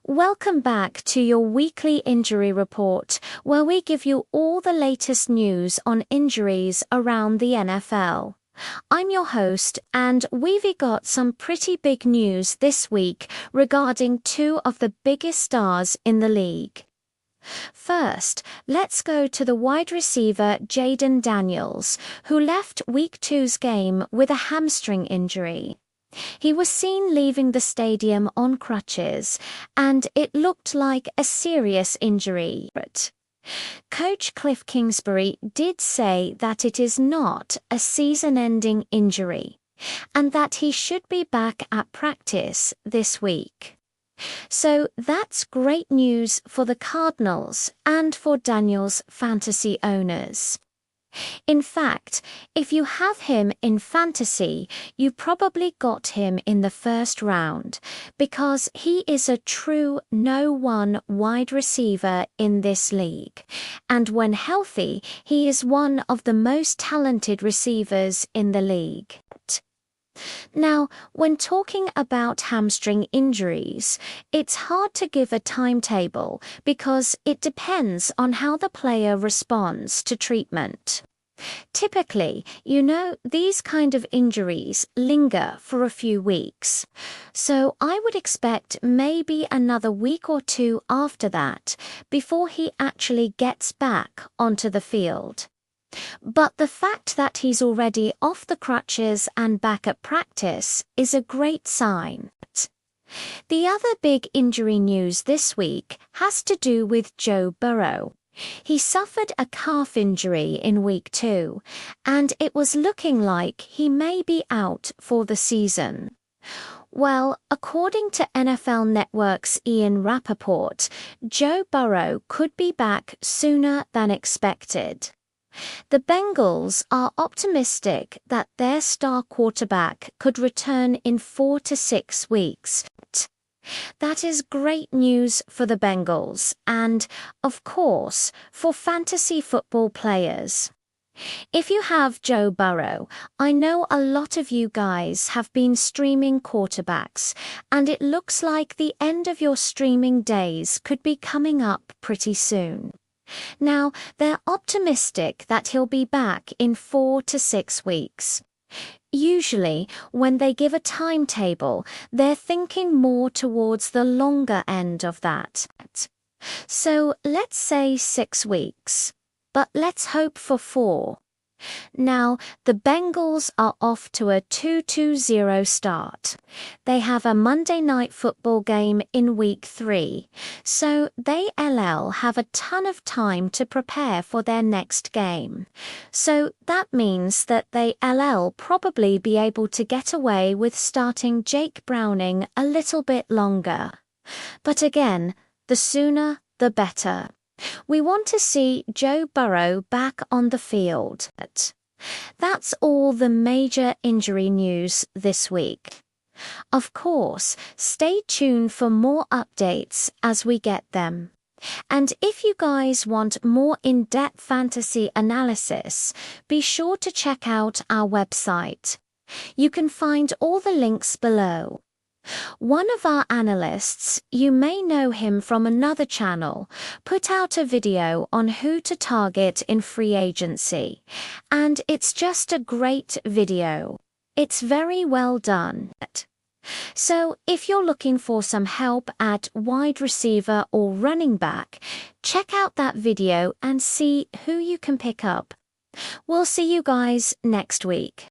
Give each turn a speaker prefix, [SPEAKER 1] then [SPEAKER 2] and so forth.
[SPEAKER 1] Welcome back to your weekly injury report, where we give you all the latest news on injuries around the NFL. I'm your host, and we've got some pretty big news this week regarding two of the biggest stars in the league. First, let's go to the wide receiver Jayden Daniels, who left Week 2's game with a hamstring injury. He was seen leaving the stadium on crutches, and it looked like a serious injury. Coach Cliff Kingsbury did say that it is not a season-ending injury, and that he should be back at practice this week. So that's great news for the Cardinals and for Daniels' fantasy owners. In fact, if you have him in fantasy, you probably got him in the first round, because he is a true no-1 wide receiver in this league, and when healthy, he is one of the most talented receivers in the league. Now, when talking about hamstring injuries, it's hard to give a timetable because it depends on how the player responds to treatment. Typically, these kind of injuries linger for a few weeks. So I would expect maybe another week or two after that before he actually gets back onto the field. But the fact that he's already off the crutches and back at practice is a great sign. The other big injury news this week has to do with Joe Burrow. He suffered a calf injury in Week 2, and it was looking like he may be out for the season. Well, according to NFL Network's Ian Rappaport, Joe Burrow could be back sooner than expected. The Bengals are optimistic that their star quarterback could return in 4 to 6 weeks. That is great news for the Bengals and, of course, for fantasy football players. If you have Joe Burrow, I know a lot of you guys have been streaming quarterbacks, and it looks like the end of your streaming days could be coming up pretty soon. Now, they're optimistic that he'll be back in 4 to 6 weeks. Usually, when they give a timetable, they're thinking more towards the longer end of that. So let's say 6 weeks, but let's hope for 4. Now, the Bengals are off to a 2-0 start. They have a Monday Night Football game in Week 3, so they have a ton of time to prepare for their next game. So that means that they probably be able to get away with starting Jake Browning a little bit longer. But again, the sooner, the better. We want to see Joe Burrow back on the field. That's all the major injury news this week. Of course, stay tuned for more updates as we get them. And if you guys want more in-depth fantasy analysis, be sure to check out our website. You can find all the links below. One of our analysts, you may know him from another channel, put out a video on who to target in free agency, and it's just a great video. It's very well done. So if you're looking for some help at wide receiver or running back, check out that video and see who you can pick up. We'll see you guys next week.